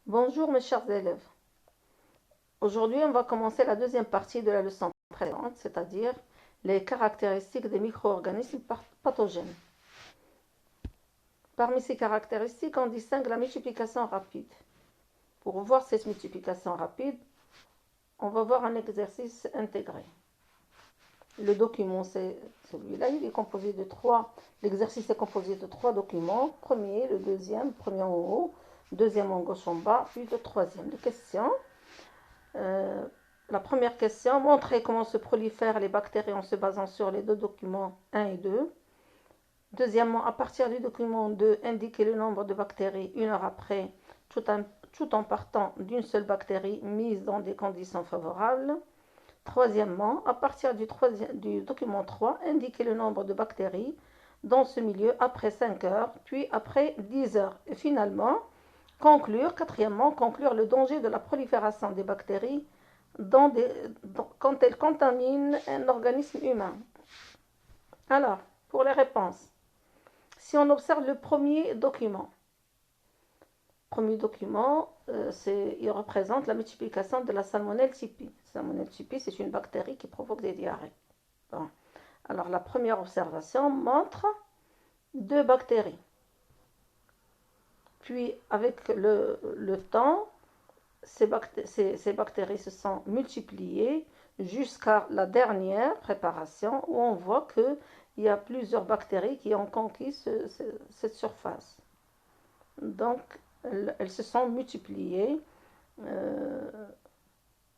Bonjour mes chers élèves. Aujourd'hui, on va commencer la deuxième partie de la leçon précédente, c'est-à-dire les caractéristiques des micro-organismes pathogènes. Parmi ces caractéristiques, on distingue la multiplication rapide. Pour voir cette multiplication rapide, on va voir un exercice intégré. Le document, c'est celui-là, il est composé de trois. L'exercice est composé de trois documents. Premier, le deuxième, premier en haut, deuxième en gauche en bas, puis le troisième. Les questions. La première question, montrer comment se prolifèrent les bactéries en se basant sur les deux documents 1 et 2. Deuxièmement, à partir du document 2, indiquer le nombre de bactéries une heure après, tout en partant d'une seule bactérie mise dans des conditions favorables. Troisièmement, à partir du document 3, indiquer le nombre de bactéries dans ce milieu après 5 heures, puis après 10 heures. Et finalement, quatrièmement, conclure le danger de la prolifération des bactéries quand elles contaminent un organisme humain. Alors, pour les réponses, si on observe le premier document, il représente la multiplication de la salmonelle typhi. La salmonelle typhi, c'est une bactérie qui provoque des diarrhées. Bon. Alors, la première observation montre deux bactéries. Puis, avec le temps, ces bactéries se sont multipliées jusqu'à la dernière préparation où on voit qu'il y a plusieurs bactéries qui ont conquis cette surface. Donc, elles se sont multipliées.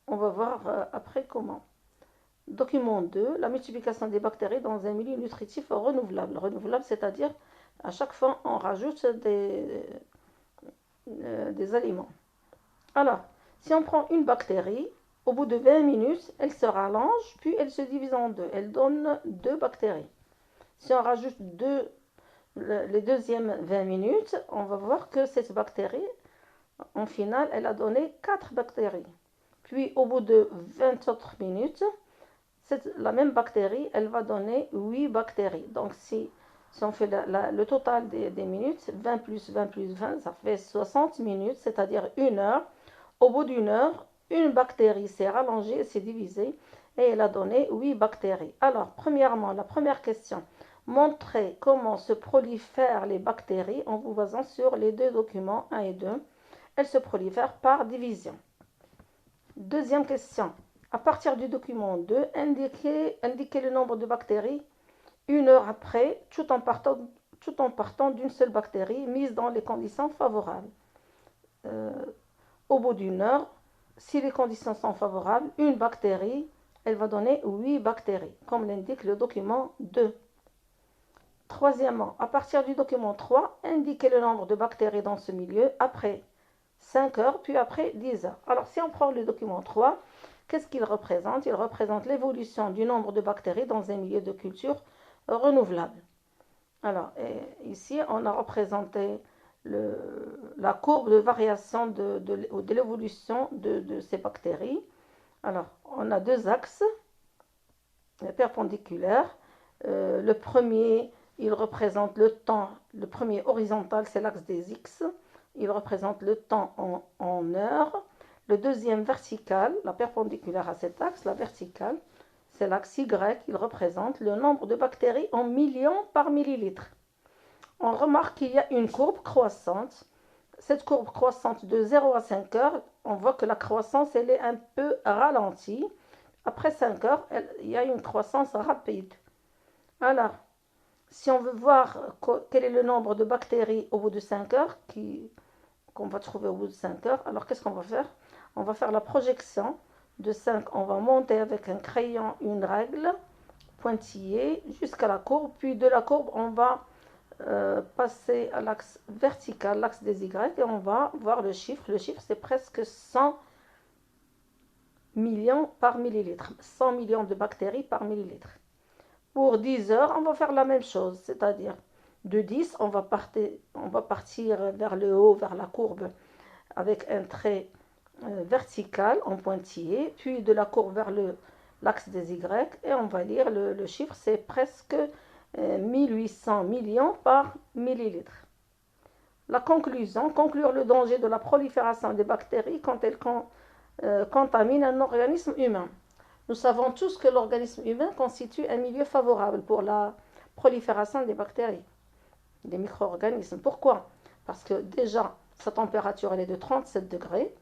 On va voir après comment. Document 2, la multiplication des bactéries dans un milieu nutritif renouvelable. Renouvelable, c'est-à-dire à chaque fois on rajoute des aliments. Alors, si on prend une bactérie, au bout de 20 minutes, elle se rallonge, puis elle se divise en deux. Elle donne deux bactéries. Si on rajoute les deuxièmes 20 minutes, on va voir que cette bactérie, en finale, elle a donné 4 bactéries. Puis, au bout de 20 autres minutes, la même bactérie, elle va donner 8 bactéries. Donc, si on fait le total des minutes, 20 plus 20 plus 20, ça fait 60 minutes, c'est-à-dire 1 heure. Au bout d'une heure, une bactérie s'est rallongée, s'est divisée et elle a donné 8 bactéries. Alors, premièrement, la première question, montrez comment se prolifèrent les bactéries en vous basant sur les deux documents 1 et 2. Elles se prolifèrent par division. Deuxième question, à partir du document 2, indiquez le nombre de bactéries 1 heure après, tout en partant d'une seule bactérie mise dans les conditions favorables. Au bout d'une heure, si les conditions sont favorables, une bactérie, elle va donner 8 bactéries, comme l'indique le document 2. Troisièmement, à partir du document 3, indiquez le nombre de bactéries dans ce milieu après 5 heures, puis après 10 heures. Alors, si on prend le document 3, qu'est-ce qu'il représente? Il représente l'évolution du nombre de bactéries dans un milieu de culture renouvelable. Alors, ici, on a représenté la courbe de variation de l'évolution de ces bactéries. Alors, on a deux axes perpendiculaires. Le premier, il représente le temps. Le premier horizontal, c'est l'axe des X. Il représente le temps en heures. Le deuxième vertical, la perpendiculaire à cet axe, la verticale, c'est l'axe Y. Il représente le nombre de bactéries en millions par millilitre. On remarque qu'il y a une courbe croissante. Cette courbe croissante de 0 à 5 heures, on voit que la croissance elle est un peu ralentie. Après 5 heures, il y a une croissance rapide. Alors, si on veut voir quel est le nombre de bactéries au bout de 5 heures, qu'on va trouver au bout de 5 heures, alors qu'est-ce qu'on va faire? On va faire la projection de 5. On va monter avec un crayon une règle pointillée jusqu'à la courbe. Puis de la courbe, on va passer à l'axe vertical, l'axe des Y, et on va voir le chiffre. Le chiffre, c'est presque 100 millions par millilitre. 100 millions de bactéries par millilitre. Pour 10 heures, on va faire la même chose, c'est-à-dire de 10, on va partir vers le haut, vers la courbe, avec un trait vertical en pointillé, puis de la courbe vers l'axe des Y, et on va lire le chiffre, c'est presque 1800 millions par millilitre. La conclusion, conclure le danger de la prolifération des bactéries quand elles contaminent un organisme humain. Nous savons tous que l'organisme humain constitue un milieu favorable pour la prolifération des bactéries, des micro-organismes. Pourquoi? Parce que déjà, sa température elle est de 37 degrés.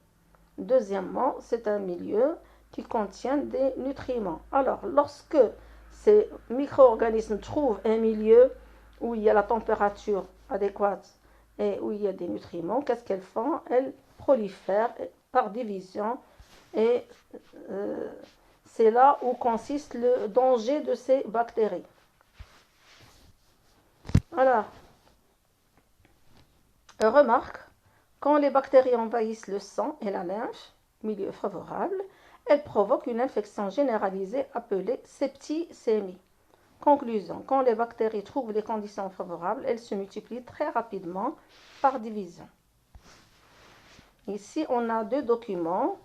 Deuxièmement, c'est un milieu qui contient des nutriments. Alors, lorsque ces micro-organismes trouvent un milieu où il y a la température adéquate et où il y a des nutriments, qu'est-ce qu'elles font? Elles prolifèrent par division et c'est là où consiste le danger de ces bactéries. Alors, remarque, quand les bactéries envahissent le sang et la lymphe, milieu favorable, elles provoquent une infection généralisée appelée septicémie. Conclusion, quand les bactéries trouvent les conditions favorables, elles se multiplient très rapidement par division. Ici, on a deux documents,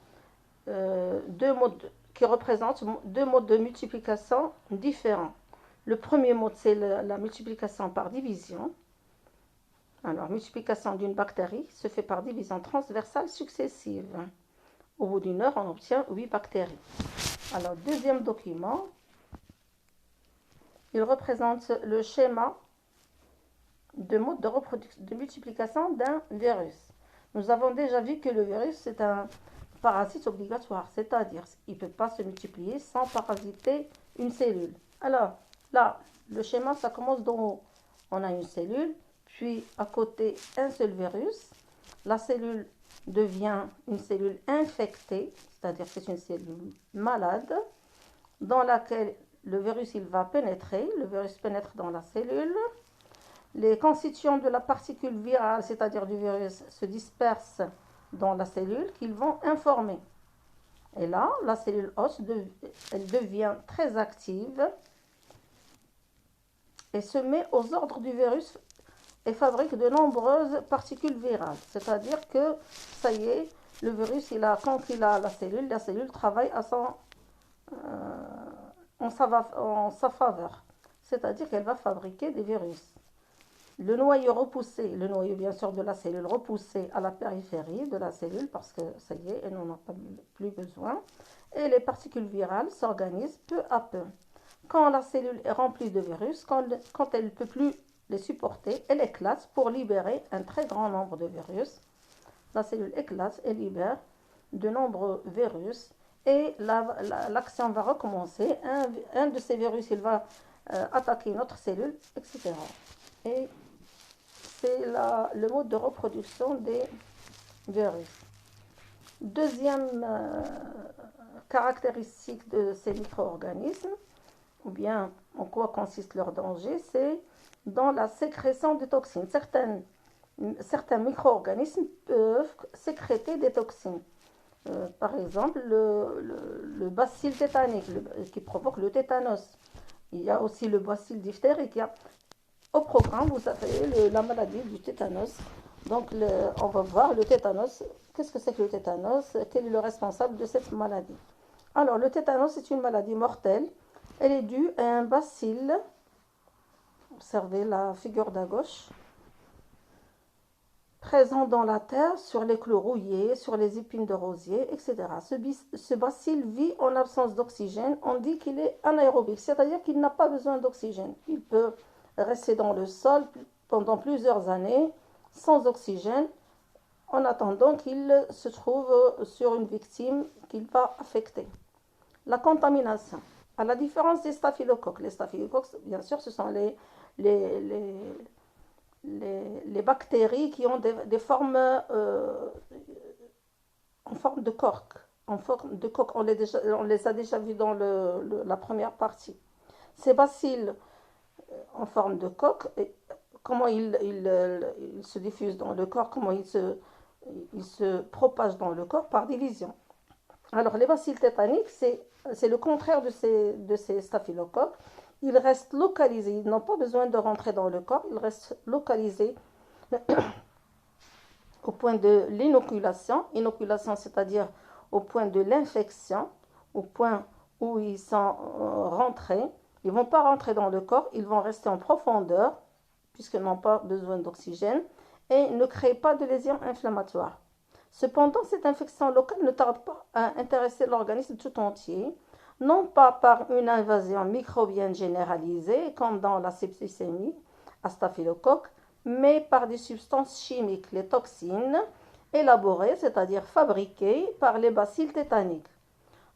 qui représentent deux modes de multiplication différents. Le premier mode, c'est la multiplication par division. Alors, multiplication d'une bactérie se fait par division transversale successive. Au bout d'une heure, on obtient 8 bactéries. Alors, deuxième document, il représente le schéma de mode de multiplication d'un virus. Nous avons déjà vu que le virus, c'est un parasite obligatoire, c'est-à-dire qu'il ne peut pas se multiplier sans parasiter une cellule. Alors, là, le schéma, ça commence d'en haut. On a une cellule, puis à côté, un seul virus. La cellule devient une cellule infectée, c'est-à-dire que c'est une cellule malade, dans laquelle le virus il va pénétrer. Le virus pénètre dans la cellule. Les constituants de la particule virale, c'est-à-dire du virus, se dispersent dans la cellule qu'ils vont informer. Et là, la cellule hôte, elle devient très active et se met aux ordres du virus et fabrique de nombreuses particules virales. C'est-à-dire que, ça y est, le virus, quand il a la cellule travaille en sa faveur. C'est-à-dire qu'elle va fabriquer des virus. Le noyau repoussé, le noyau bien sûr de la cellule repoussé à la périphérie de la cellule parce que ça y est, elle n'en a plus besoin. Et les particules virales s'organisent peu à peu. Quand la cellule est remplie de virus, quand elle ne peut plus les supporter, elle éclate pour libérer un très grand nombre de virus. La cellule éclate et libère de nombreux virus et l'action va recommencer. Un de ces virus, il va attaquer notre cellule, etc. Et c'est le mode de reproduction des virus. Deuxième caractéristique de ces micro-organismes, ou bien en quoi consiste leur danger, c'est dans la sécrétion de toxines. Certains micro-organismes peuvent sécréter des toxines. Par exemple, le bacille tétanique qui provoque le tétanos. Il y a aussi le bacille diphtérique. Au programme, vous avez la maladie du tétanos. Donc, on va voir le tétanos. Qu'est-ce que c'est que le tétanos? Quel est le responsable de cette maladie? Alors, le tétanos est une maladie mortelle. Elle est due à un bacille. Observez la figure d'à gauche. Présent dans la terre, sur les clous rouillés, sur les épines de rosier, etc. Ce bacille vit en absence d'oxygène. On dit qu'il est anaérobique, c'est-à-dire qu'il n'a pas besoin d'oxygène. Il peut rester dans le sol pendant plusieurs années sans oxygène en attendant qu'il se trouve sur une victime qu'il va affecter. La contamination. À la différence des staphylocoques, les staphylocoques, bien sûr, ce sont les bactéries qui ont des formes en forme de cork. En forme de coque, on les a déjà vus dans la première partie. Ces bacilles en forme de coque, comment ils se diffusent dans le corps, comment ils se propagent dans le corps par division. Alors les bacilles tétaniques, c'est le contraire de ces staphylocoques. Ils restent localisés, ils n'ont pas besoin de rentrer dans le corps, ils restent localisés au point de l'inoculation. Inoculation, c'est-à-dire au point de l'infection, au point où ils sont rentrés. Ils ne vont pas rentrer dans le corps, ils vont rester en profondeur, puisqu'ils n'ont pas besoin d'oxygène. et ne crée pas de lésions inflammatoires. Cependant, cette infection locale ne tarde pas à intéresser l'organisme tout entier, non pas par une invasion microbienne généralisée, comme dans la septicémie à staphylocoque, mais par des substances chimiques, les toxines, élaborées, c'est-à-dire fabriquées par les bacilles tétaniques.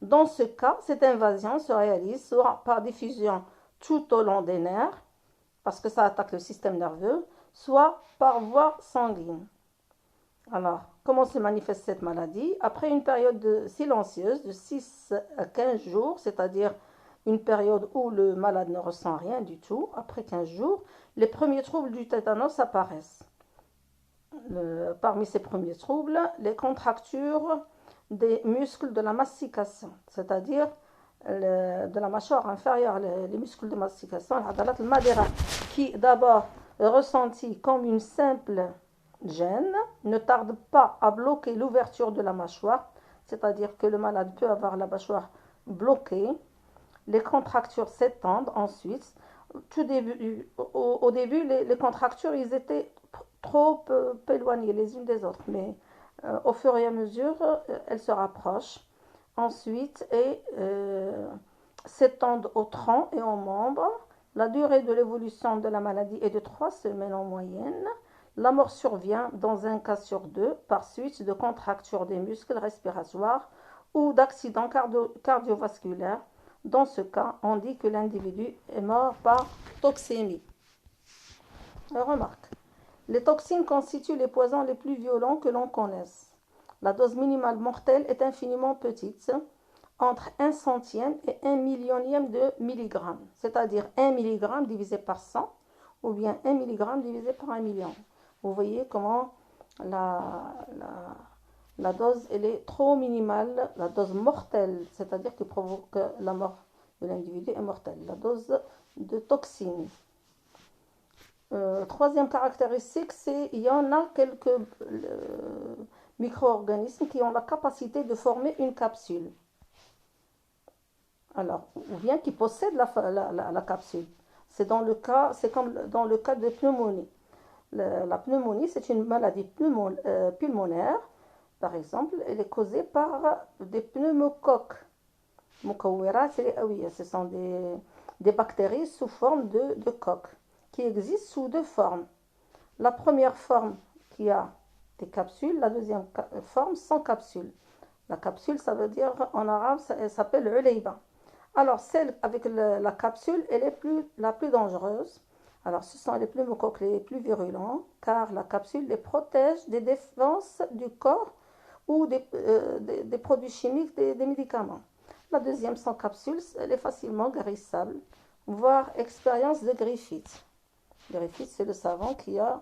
Dans ce cas, cette invasion se réalise soit par diffusion tout au long des nerfs, parce que ça attaque le système nerveux, soit par voie sanguine. Alors, comment se manifeste cette maladie? Après une période silencieuse de 6 à 15 jours, c'est-à-dire une période où le malade ne ressent rien du tout, après 15 jours, les premiers troubles du tétanos apparaissent. Parmi ces premiers troubles, les contractures des muscles de la mastication, c'est-à-dire de la mâchoire inférieure, les muscles de mastication, qui d'abord ressentis comme une simple gêne, ne tarde pas à bloquer l'ouverture de la mâchoire, c'est-à-dire que le malade peut avoir la mâchoire bloquée. Les contractures s'étendent ensuite. Au début, les contractures, ils étaient trop éloignées les unes des autres, mais au fur et à mesure, elles se rapprochent ensuite et s'étendent aux troncs et aux membres. La durée de l'évolution de la maladie est de 3 semaines en moyenne. La mort survient dans un cas sur 2 par suite de contractures des muscles respiratoires ou d'accidents cardiovasculaires. Dans ce cas, on dit que l'individu est mort par toxémie. Remarque, les toxines constituent les poisons les plus violents que l'on connaisse. La dose minimale mortelle est infiniment petite, entre 1 centième et 1 millionième de milligramme, c'est-à-dire 1 milligramme divisé par 100 ou bien 1 milligramme divisé par 1 million. Vous voyez comment la dose elle est trop minimale, la dose mortelle, c'est-à-dire qui provoque la mort de l'individu est mortelle, la dose de toxines. Troisième caractéristique, c'est qu'il y en a quelques micro-organismes qui ont la capacité de former une capsule. Alors, ou bien qui possèdent la capsule. C'est comme dans le cas de pneumonie. La pneumonie, c'est une maladie pulmonaire. Par exemple, elle est causée par des pneumocoques. Ce sont des bactéries sous forme de coques qui existent sous 2 formes. La première forme qui a des capsules, la deuxième forme sans capsule. La capsule, ça veut dire en arabe, elle s'appelle ulayba. Alors, celle avec la capsule, elle est la plus dangereuse. Alors, ce sont les pneumocoques les plus virulents, car la capsule les protège des défenses du corps ou des produits chimiques, des médicaments. La deuxième sans capsule, elle est facilement guérissable, voire expérience de Griffith. Griffith, c'est le savant qui a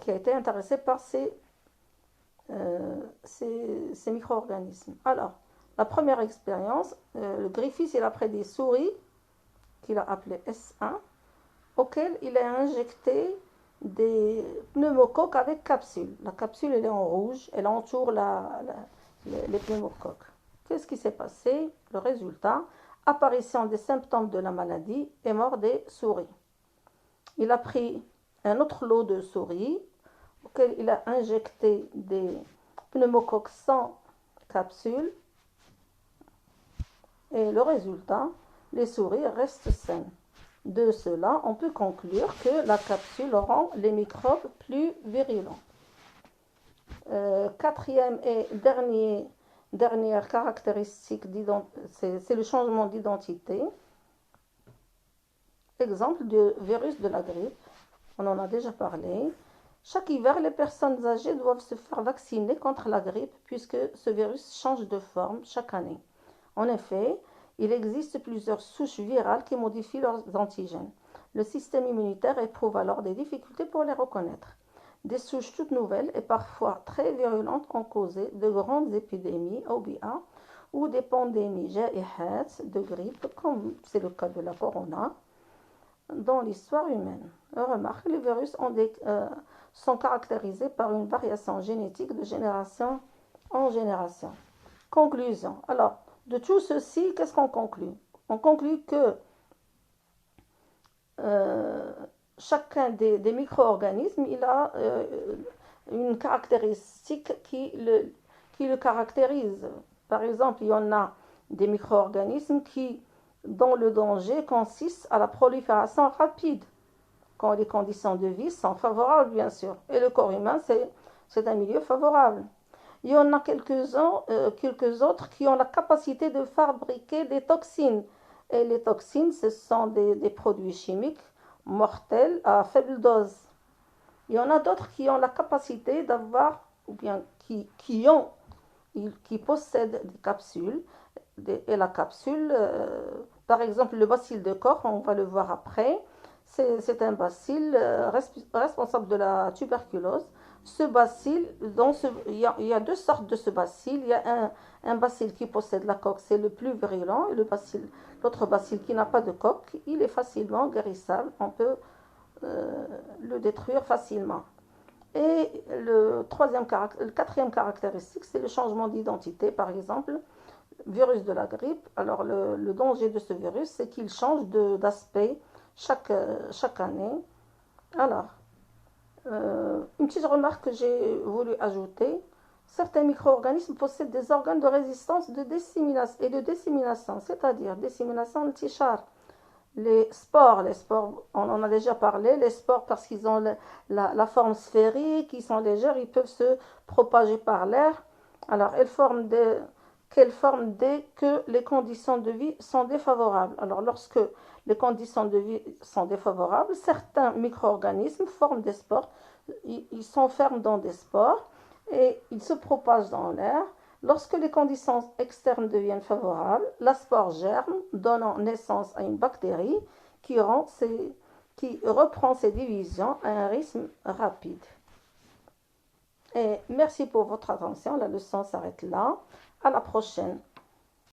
été intéressé par ces micro-organismes. Alors, la première expérience, le Griffith, il a pris des souris qu'il a appelées S1, auxquelles il a injecté des pneumocoques avec capsule. La capsule, elle est en rouge, elle entoure les pneumocoques. Qu'est-ce qui s'est passé? Le résultat, apparition des symptômes de la maladie et mort des souris. Il a pris un autre lot de souris auquel il a injecté des pneumocoques sans capsule et le résultat, les souris restent saines. De cela, on peut conclure que la capsule rend les microbes plus virulents. Quatrième et dernière caractéristique, c'est le changement d'identité. Exemple du virus de la grippe, on en a déjà parlé. Chaque hiver, les personnes âgées doivent se faire vacciner contre la grippe puisque ce virus change de forme chaque année. En effet, il existe plusieurs souches virales qui modifient leurs antigènes. Le système immunitaire éprouve alors des difficultés pour les reconnaître. Des souches toutes nouvelles et parfois très virulentes ont causé de grandes épidémies OBA ou des pandémies جائحات de grippe, comme c'est le cas de la corona, dans l'histoire humaine. Remarque, les virus sont caractérisés par une variation génétique de génération en génération. Conclusion. Alors, de tout ceci, qu'est-ce qu'on conclut? On conclut que chacun des micro-organismes, il a une caractéristique qui le caractérise. Par exemple, il y en a des micro-organismes dont le danger consiste à la prolifération rapide, quand les conditions de vie sont favorables, bien sûr. Et le corps humain, c'est un milieu favorable. Il y en a quelques autres qui ont la capacité de fabriquer des toxines. Et les toxines, ce sont des produits chimiques mortels à faible dose. Il y en a d'autres qui ont la capacité d'avoir, ou bien qui possèdent des capsules. Et la capsule, par exemple, le bacille de Koch, on va le voir après, c'est un bacille responsable de la tuberculose. Ce bacille, il y a deux sortes de ce bacille. Il y a un bacille qui possède la coque, c'est le plus virulent, et l'autre bacille qui n'a pas de coque, il est facilement guérissable. On peut le détruire facilement. Et le quatrième caractéristique, c'est le changement d'identité. Par exemple, virus de la grippe. Alors, le danger de ce virus, c'est qu'il change d'aspect chaque année. Alors, une petite remarque que j'ai voulu ajouter. Certains micro-organismes possèdent des organes de résistance et de dissémination, c'est-à-dire dissémination de tichar. Les spores, on en a déjà parlé, les spores parce qu'ils ont la forme sphérique, ils sont légers, ils peuvent se propager par l'air. Alors, qu'elles forment dès que les conditions de vie sont défavorables. Alors, lorsque les conditions de vie sont défavorables, certains micro-organismes forment des spores, ils s'enferment dans des spores et ils se propagent dans l'air. Lorsque les conditions externes deviennent favorables, la spore germe, donnant naissance à une bactérie qui reprend ses divisions à un rythme rapide. Et merci pour votre attention. La leçon s'arrête là. À la prochaine.